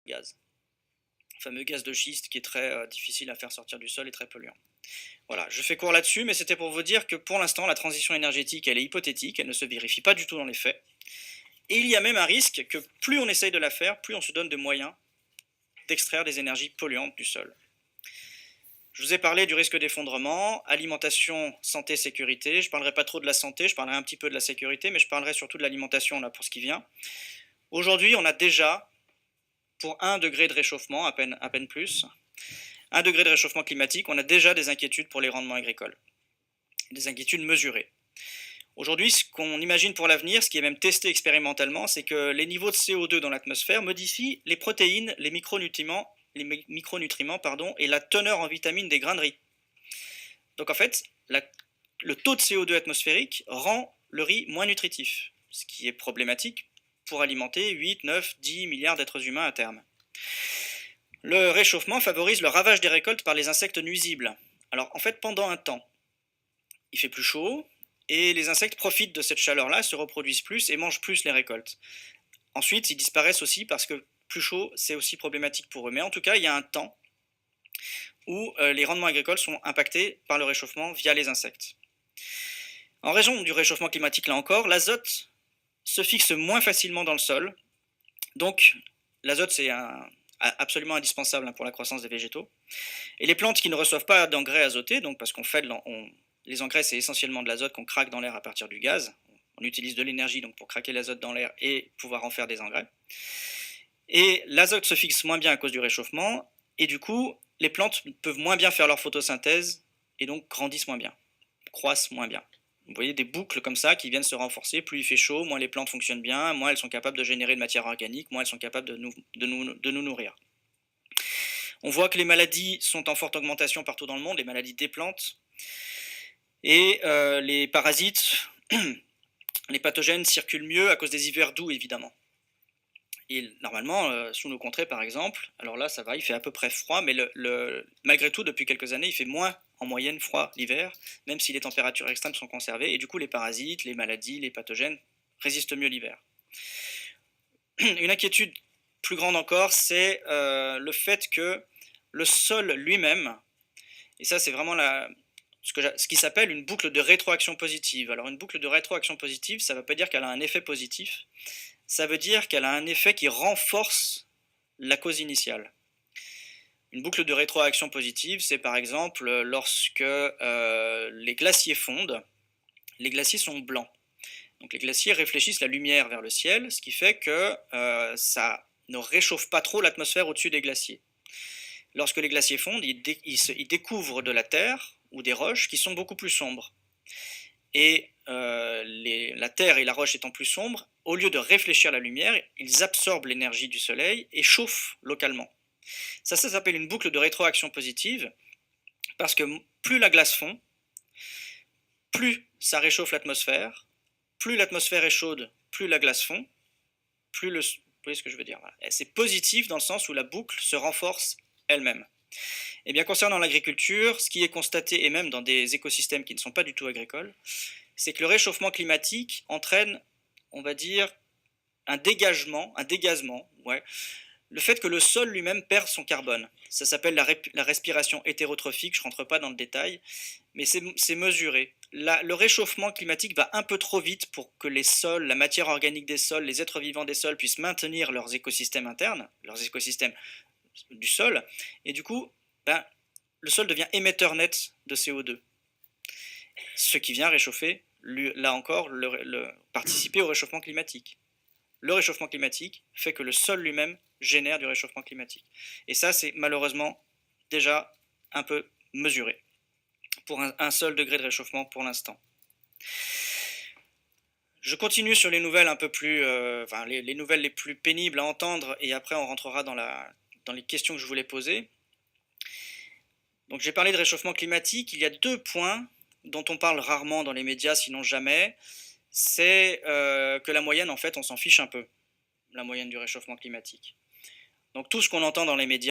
gaz. Le fameux gaz de schiste qui est très difficile à faire sortir du sol et très polluant. Voilà, je fais court là-dessus, mais c'était pour vous dire que pour l'instant, la transition énergétique, elle est hypothétique, elle ne se vérifie pas du tout dans les faits. Et il y a même un risque que plus on essaye de la faire, plus on se donne de moyens d'extraire des énergies polluantes du sol. Je vous ai parlé du risque d'effondrement, alimentation, santé, sécurité. Je ne parlerai pas trop de la santé, je parlerai un petit peu de la sécurité, mais je parlerai surtout de l'alimentation là pour ce qui vient. Aujourd'hui, on a déjà, pour 1 degré de réchauffement, à peine plus, 1 degré de réchauffement climatique, on a déjà des inquiétudes pour les rendements agricoles, des inquiétudes mesurées. Aujourd'hui, ce qu'on imagine pour l'avenir, ce qui est même testé expérimentalement, c'est que les niveaux de CO2 dans l'atmosphère modifient les protéines, les micronutriments, et la teneur en vitamines des grains de riz. Donc en fait, le taux de CO2 atmosphérique rend le riz moins nutritif, ce qui est problématique pour alimenter 8, 9, 10 milliards d'êtres humains à terme. Le réchauffement favorise le ravage des récoltes par les insectes nuisibles. Alors en fait, pendant un temps, il fait plus chaud, et les insectes profitent de cette chaleur-là, se reproduisent plus et mangent plus les récoltes. Ensuite, ils disparaissent aussi parce que plus chaud, c'est aussi problématique pour eux. Mais en tout cas, il y a un temps où les rendements agricoles sont impactés par le réchauffement via les insectes. En raison du réchauffement climatique, là encore, l'azote se fixe moins facilement dans le sol. Donc, l'azote, c'est absolument indispensable pour la croissance des végétaux. Et les plantes qui ne reçoivent pas d'engrais azotés, donc parce qu'on fait les engrais, c'est essentiellement de l'azote qu'on craque dans l'air à partir du gaz. On utilise de l'énergie donc pour craquer l'azote dans l'air et pouvoir en faire des engrais. Et l'azote se fixe moins bien à cause du réchauffement, et du coup, les plantes peuvent moins bien faire leur photosynthèse, et donc grandissent moins bien, croissent moins bien. Vous voyez des boucles comme ça qui viennent se renforcer, plus il fait chaud, moins les plantes fonctionnent bien, moins elles sont capables de générer de matière organique, moins elles sont capables de nous nourrir. On voit que les maladies sont en forte augmentation partout dans le monde, les maladies des plantes, et les parasites, les pathogènes circulent mieux à cause des hivers doux évidemment. Et normalement, sous nos contrées par exemple, alors là ça va, il fait à peu près froid, mais malgré tout depuis quelques années il fait moins en moyenne froid l'hiver, même si les températures extrêmes sont conservées, et du coup les parasites, les maladies, les pathogènes résistent mieux l'hiver. Une inquiétude plus grande encore, c'est le fait que le sol lui-même, et ça c'est vraiment ce qui s'appelle une boucle de rétroaction positive. Alors une boucle de rétroaction positive, ça ne veut pas dire qu'elle a un effet positif, ça veut dire qu'elle a un effet qui renforce la cause initiale. Une boucle de rétroaction positive, c'est par exemple lorsque les glaciers fondent, les glaciers sont blancs. Donc les glaciers réfléchissent la lumière vers le ciel, ce qui fait que ça ne réchauffe pas trop l'atmosphère au-dessus des glaciers. Lorsque les glaciers fondent, ils découvrent de la terre ou des roches qui sont beaucoup plus sombres. Et la terre et la roche étant plus sombres, au lieu de réfléchir la lumière, ils absorbent l'énergie du soleil et chauffent localement. Ça s'appelle une boucle de rétroaction positive, parce que plus la glace fond, plus ça réchauffe l'atmosphère, plus l'atmosphère est chaude, plus la glace fond, vous voyez ce que je veux dire. C'est positif dans le sens où la boucle se renforce elle-même. Et bien concernant l'agriculture, ce qui est constaté, et même dans des écosystèmes qui ne sont pas du tout agricoles, c'est que le réchauffement climatique entraîne, on va dire, un dégazement, ouais, le fait que le sol lui-même perd son carbone. Ça s'appelle la respiration hétérotrophique, je ne rentre pas dans le détail, mais c'est mesuré. Le réchauffement climatique va un peu trop vite pour que les sols, la matière organique des sols, les êtres vivants des sols puissent maintenir leurs écosystèmes internes, leurs écosystèmes du sol, et du coup, le sol devient émetteur net de CO2, ce qui vient réchauffer, là encore, participer au réchauffement climatique. Le réchauffement climatique fait que le sol lui-même génère du réchauffement climatique. Et ça, c'est malheureusement déjà un peu mesuré pour un seul degré de réchauffement pour l'instant. Je continue sur les nouvelles un peu plus, les nouvelles les plus pénibles à entendre, et après on rentrera dans les questions que je voulais poser. Donc j'ai parlé de réchauffement climatique, il y a 2 points dont on parle rarement dans les médias, sinon jamais. C'est que la moyenne, en fait, on s'en fiche un peu, la moyenne du réchauffement climatique. Donc tout ce qu'on entend dans les médias,